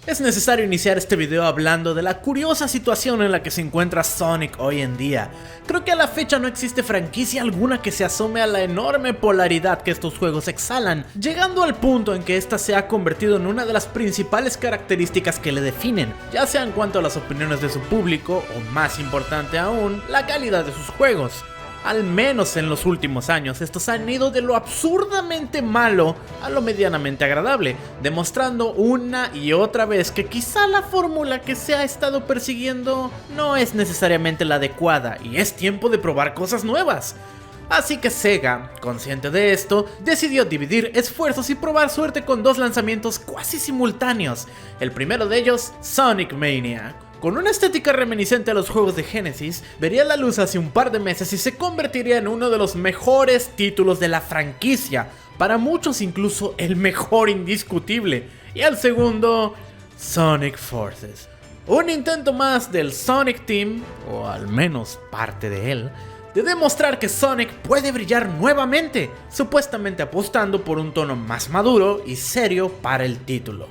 Es necesario iniciar este video hablando de la curiosa situación en la que se encuentra Sonic hoy en día. Creo que a la fecha no existe franquicia alguna que se asome a la enorme polaridad que estos juegos exhalan, llegando al punto en que esta se ha convertido en una de las principales características que le definen, ya sea en cuanto a las opiniones de su público o, más importante aún, la calidad de sus juegos. Al menos en los últimos años, estos han ido de lo absurdamente malo a lo medianamente agradable, demostrando una y otra vez que quizá la fórmula que se ha estado persiguiendo no es necesariamente la adecuada y es tiempo de probar cosas nuevas. Así que Sega, consciente de esto, decidió dividir esfuerzos y probar suerte con dos lanzamientos casi simultáneos. El primero de ellos, Sonic Mania. Con una estética reminiscente a los juegos de Genesis, vería la luz hace un par de meses y se convertiría en uno de los mejores títulos de la franquicia, para muchos incluso el mejor indiscutible. Y el segundo, Sonic Forces. Un intento más del Sonic Team, o al menos parte de él, de demostrar que Sonic puede brillar nuevamente, supuestamente apostando por un tono más maduro y serio para el título.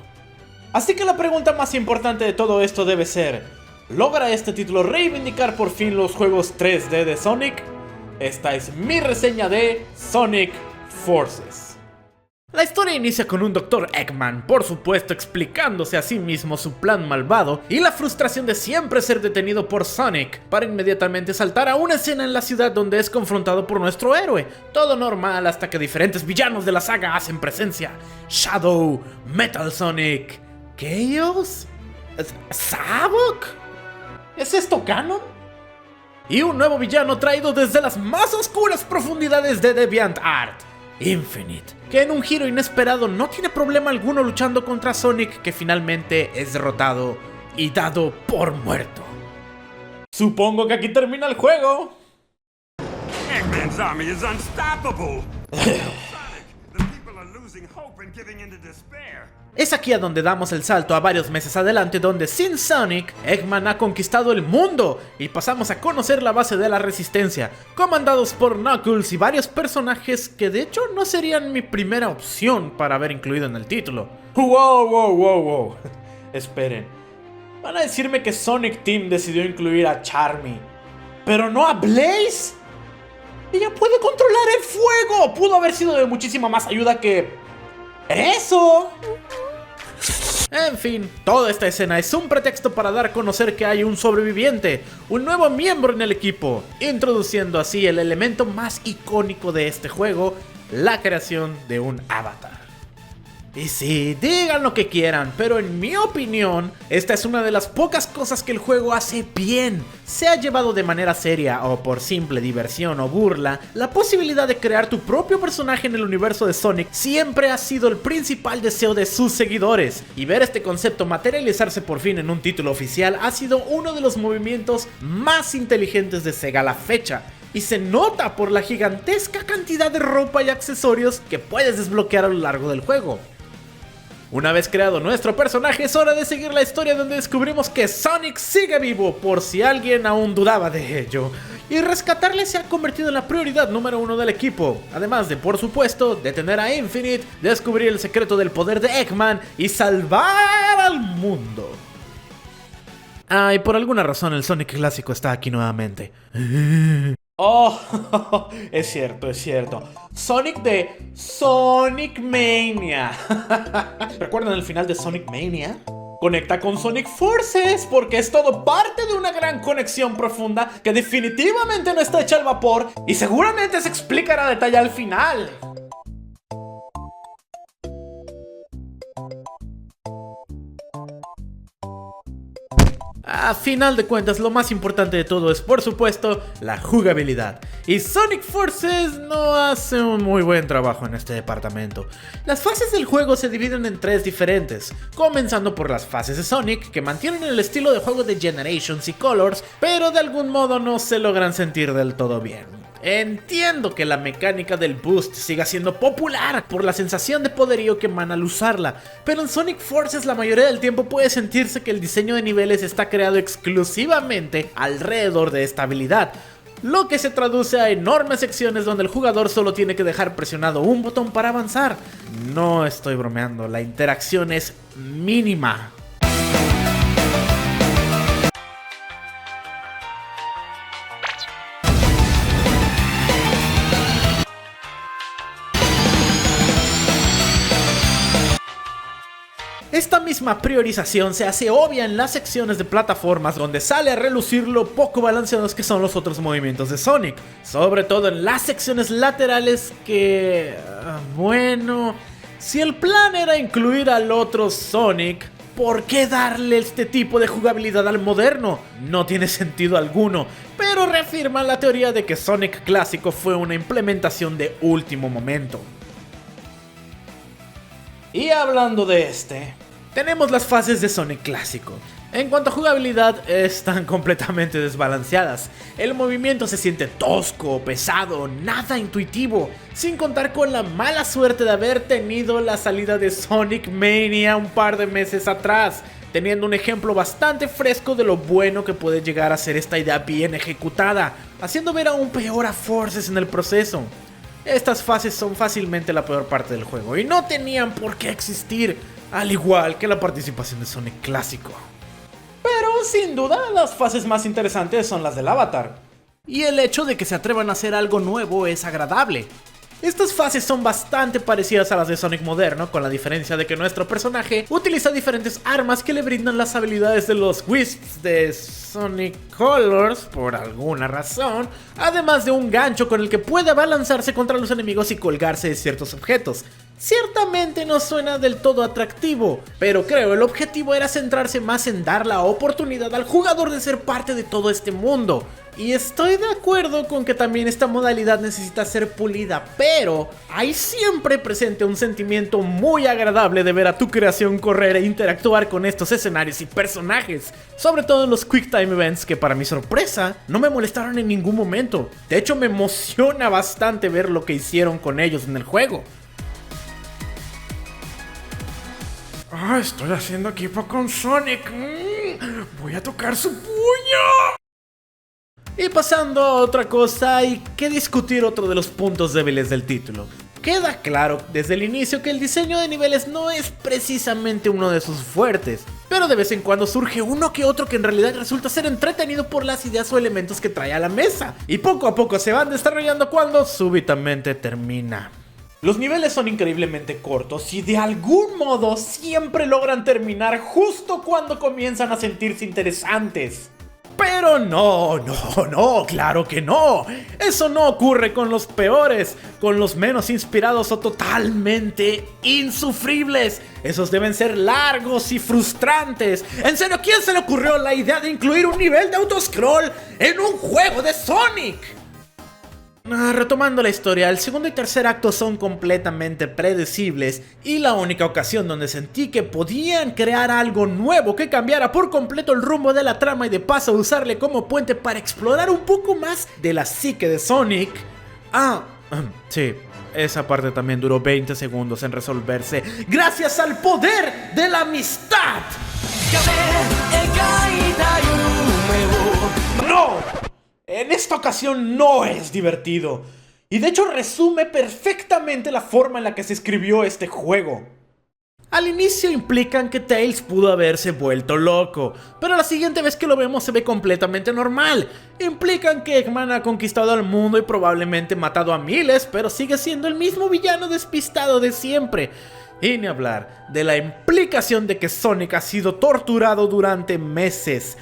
Así que la pregunta más importante de todo esto debe ser: ¿logra este título reivindicar por fin los juegos 3D de Sonic? Esta es mi reseña de Sonic Forces. La historia inicia con un Dr. Eggman, por supuesto explicándose a sí mismo su plan malvado y la frustración de siempre ser detenido por Sonic, para inmediatamente saltar a una escena en la ciudad donde es confrontado por nuestro héroe. Todo normal hasta que diferentes villanos de la saga hacen presencia: Shadow, Metal Sonic, ¿Chaos? ¿Sabok? ¿Es esto canon? Y un nuevo villano traído desde las más oscuras profundidades de DeviantArt, Infinite, que en un giro inesperado no tiene problema alguno luchando contra Sonic, que finalmente es derrotado y dado por muerto. Supongo que aquí termina el juego. Eggman's army is unstoppable. Sonic, the people are losing hope and giving into despair. Es aquí a donde damos el salto a varios meses adelante, donde sin Sonic, Eggman ha conquistado el mundo y pasamos a conocer la base de la resistencia, comandados por Knuckles y varios personajes que de hecho no serían mi primera opción para haber incluido en el título. Wow. Esperen, ¿van a decirme que Sonic Team decidió incluir a Charmy, pero no a Blaze? ¡Ella puede controlar el fuego! Pudo haber sido de muchísima más ayuda que ¡eso! En fin, toda esta escena es un pretexto para dar a conocer que hay un sobreviviente, un nuevo miembro en el equipo, introduciendo así el elemento más icónico de este juego, la creación de un avatar. Y sí, digan lo que quieran, pero en mi opinión, esta es una de las pocas cosas que el juego hace bien. Se ha llevado de manera seria o por simple diversión o burla, la posibilidad de crear tu propio personaje en el universo de Sonic siempre ha sido el principal deseo de sus seguidores. Y ver este concepto materializarse por fin en un título oficial ha sido uno de los movimientos más inteligentes de Sega a la fecha. Y se nota por la gigantesca cantidad de ropa y accesorios que puedes desbloquear a lo largo del juego. Una vez creado nuestro personaje, es hora de seguir la historia donde descubrimos que Sonic sigue vivo, por si alguien aún dudaba de ello. Y rescatarle se ha convertido en la prioridad número uno del equipo. Además de, por supuesto, detener a Infinite, descubrir el secreto del poder de Eggman y salvar al mundo. Ah, y por alguna razón el Sonic clásico está aquí nuevamente. Oh, es cierto. Sonic de Sonic Mania. ¿Recuerdan el final de Sonic Mania? Conecta con Sonic Forces porque es todo parte de una gran conexión profunda que definitivamente no está hecha al vapor y seguramente se explicará a detalle al final. A final de cuentas, lo más importante de todo es, por supuesto, la jugabilidad. Y Sonic Forces no hace un muy buen trabajo en este departamento. Las fases del juego se dividen en tres diferentes, comenzando por las fases de Sonic, que mantienen el estilo de juego de Generations y Colors, pero de algún modo no se logran sentir del todo bien. Entiendo que la mecánica del boost siga siendo popular por la sensación de poderío que emana al usarla, pero en Sonic Forces la mayoría del tiempo puede sentirse que el diseño de niveles está creado exclusivamente alrededor de esta habilidad, lo que se traduce a enormes secciones donde el jugador solo tiene que dejar presionado un botón para avanzar. No estoy bromeando, la interacción es mínima. Esta misma priorización se hace obvia en las secciones de plataformas, donde sale a relucir lo poco balanceados que son los otros movimientos de Sonic, sobre todo en las secciones laterales que... bueno... Si el plan era incluir al otro Sonic, ¿por qué darle este tipo de jugabilidad al moderno? No tiene sentido alguno, pero reafirma la teoría de que Sonic clásico fue una implementación de último momento. Y hablando de tenemos las fases de Sonic clásico. En cuanto a jugabilidad, están completamente desbalanceadas. El movimiento se siente tosco, pesado, nada intuitivo, sin contar con la mala suerte de haber tenido la salida de Sonic Mania un par de meses atrás, teniendo un ejemplo bastante fresco de lo bueno que puede llegar a ser esta idea bien ejecutada, haciendo ver aún peor a Forces en el proceso. Estas fases son fácilmente la peor parte del juego y no tenían por qué existir, al igual que la participación de Sonic clásico. Pero sin duda las fases más interesantes son las del Avatar, y el hecho de que se atrevan a hacer algo nuevo es agradable. Estas fases son bastante parecidas a las de Sonic moderno, con la diferencia de que nuestro personaje utiliza diferentes armas que le brindan las habilidades de los Wisps de Sonic Colors por alguna razón, además de un gancho con el que puede abalanzarse contra los enemigos y colgarse de ciertos objetos. Ciertamente no suena del todo atractivo, pero creo el objetivo era centrarse más en dar la oportunidad al jugador de ser parte de todo este mundo. Y estoy de acuerdo con que también esta modalidad necesita ser pulida, pero hay siempre presente un sentimiento muy agradable de ver a tu creación correr e interactuar con estos escenarios y personajes, sobre todo en los Quick Time Events, que para mi sorpresa no me molestaron en ningún momento. De hecho, me emociona bastante ver lo que hicieron con ellos en el juego. Estoy haciendo equipo con Sonic. Voy a tocar su puño. Y pasando a otra cosa, hay que discutir otro de los puntos débiles del título. Queda claro desde el inicio que el diseño de niveles no es precisamente uno de sus fuertes, pero de vez en cuando surge uno que otro que en realidad resulta ser entretenido por las ideas o elementos que trae a la mesa, y poco a poco se van desarrollando cuando súbitamente termina. Los niveles son increíblemente cortos y de algún modo siempre logran terminar justo cuando comienzan a sentirse interesantes. Pero no, claro que no. Eso no ocurre con los peores, con los menos inspirados o totalmente insufribles. Esos deben ser largos y frustrantes. En serio, ¿quién se le ocurrió la idea de incluir un nivel de autoscroll en un juego de Sonic? Retomando la historia, el segundo y tercer acto son completamente predecibles y la única ocasión donde sentí que podían crear algo nuevo que cambiara por completo el rumbo de la trama y de paso usarle como puente para explorar un poco más de la psique de Sonic. Sí, esa parte también duró 20 segundos en resolverse gracias al poder de la amistad. ¡No! En esta ocasión no es divertido, y de hecho resume perfectamente la forma en la que se escribió este juego. Al inicio implican que Tails pudo haberse vuelto loco, pero la siguiente vez que lo vemos se ve completamente normal. Implican que Eggman ha conquistado al mundo y probablemente matado a miles, pero sigue siendo el mismo villano despistado de siempre. Y ni hablar de la implicación de que Sonic ha sido torturado durante meses.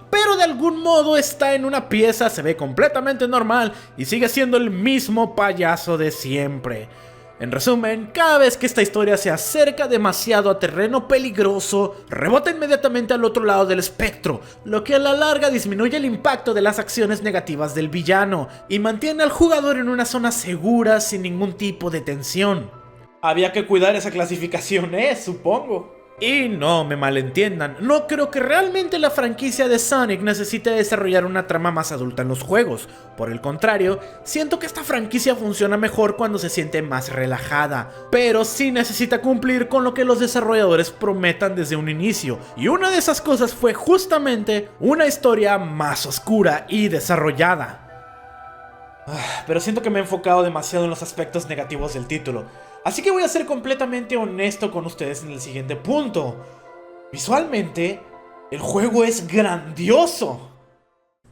Pero de algún modo está en una pieza, se ve completamente normal y sigue siendo el mismo payaso de siempre. En resumen, cada vez que esta historia se acerca demasiado a terreno peligroso, rebota inmediatamente al otro lado del espectro, lo que a la larga disminuye el impacto de las acciones negativas del villano y mantiene al jugador en una zona segura sin ningún tipo de tensión. Había que cuidar esa clasificación, supongo. Y no me malentiendan, no creo que realmente la franquicia de Sonic necesite desarrollar una trama más adulta en los juegos. Por el contrario, siento que esta franquicia funciona mejor cuando se siente más relajada, pero sí necesita cumplir con lo que los desarrolladores prometan desde un inicio, y una de esas cosas fue justamente una historia más oscura y desarrollada. Pero siento que me he enfocado demasiado en los aspectos negativos del título, así que voy a ser completamente honesto con ustedes en el siguiente punto. Visualmente, el juego es grandioso.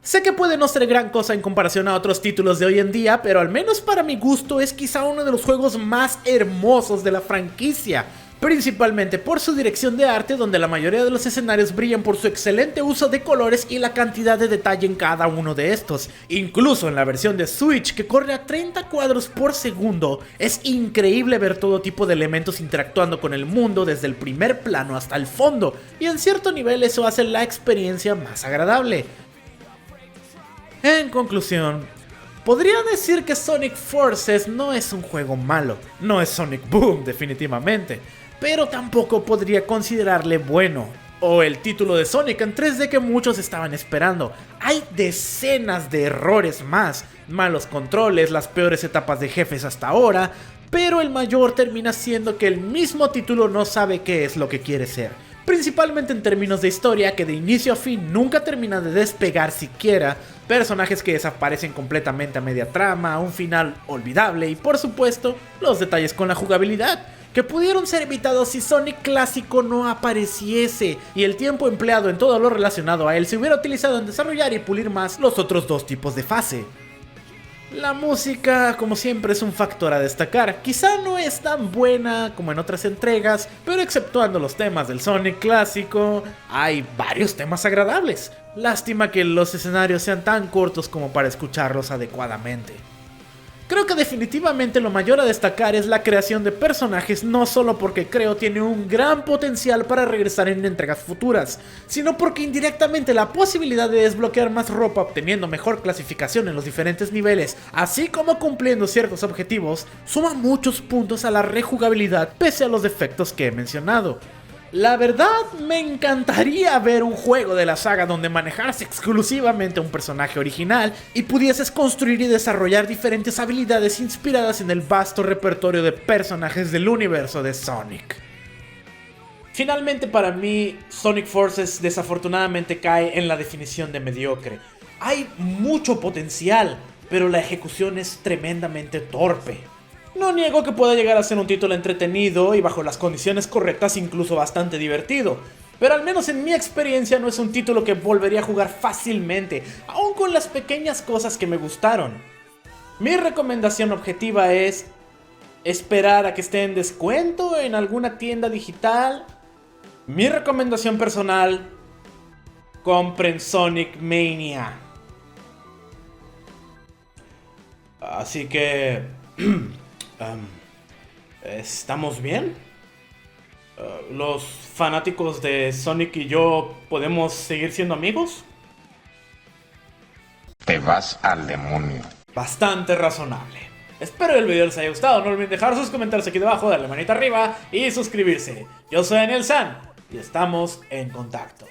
Sé que puede no ser gran cosa en comparación a otros títulos de hoy en día, pero al menos para mi gusto es quizá uno de los juegos más hermosos de la franquicia. principalmente por su dirección de arte, donde la mayoría de los escenarios brillan por su excelente uso de colores y la cantidad de detalle en cada uno de estos. Incluso en la versión de Switch, que corre a 30 cuadros por segundo, es increíble ver todo tipo de elementos interactuando con el mundo desde el primer plano hasta el fondo, y en cierto nivel eso hace la experiencia más agradable. En conclusión, podría decir que Sonic Forces no es un juego malo, no es Sonic Boom definitivamente, pero tampoco podría considerarle bueno, o el título de Sonic en 3D que muchos estaban esperando. Hay decenas de errores más, malos controles, las peores etapas de jefes hasta ahora, pero el mayor termina siendo que el mismo título no sabe qué es lo que quiere ser. Principalmente en términos de historia, que de inicio a fin nunca termina de despegar siquiera, personajes que desaparecen completamente a media trama, un final olvidable y por supuesto los detalles con la jugabilidad, que pudieron ser evitados si Sonic clásico no apareciese y el tiempo empleado en todo lo relacionado a él se hubiera utilizado en desarrollar y pulir más los otros dos tipos de fase. La música, como siempre, es un factor a destacar. Quizá no es tan buena como en otras entregas, pero exceptuando los temas del Sonic clásico, hay varios temas agradables. Lástima que los escenarios sean tan cortos como para escucharlos adecuadamente. Creo que definitivamente lo mayor a destacar es la creación de personajes, no solo porque creo tiene un gran potencial para regresar en entregas futuras, sino porque indirectamente la posibilidad de desbloquear más ropa obteniendo mejor clasificación en los diferentes niveles, así como cumpliendo ciertos objetivos, suma muchos puntos a la rejugabilidad pese a los defectos que he mencionado. La verdad, me encantaría ver un juego de la saga donde manejaras exclusivamente a un personaje original y pudieses construir y desarrollar diferentes habilidades inspiradas en el vasto repertorio de personajes del universo de Sonic. Finalmente, para mí, Sonic Forces desafortunadamente cae en la definición de mediocre. Hay mucho potencial, pero la ejecución es tremendamente torpe. No niego que pueda llegar a ser un título entretenido y bajo las condiciones correctas incluso bastante divertido, pero al menos en mi experiencia no es un título que volvería a jugar fácilmente, aun con las pequeñas cosas que me gustaron. Mi recomendación objetiva es esperar a que esté en descuento en alguna tienda digital. Mi recomendación personal: compren Sonic Mania. Así que... ¿estamos bien? ¿Los fanáticos de Sonic y yo podemos seguir siendo amigos? Te vas al demonio. Bastante razonable. Espero que el video les haya gustado. No olviden dejar sus comentarios aquí debajo, darle manita arriba y suscribirse. Yo soy Daniel San y estamos en contacto.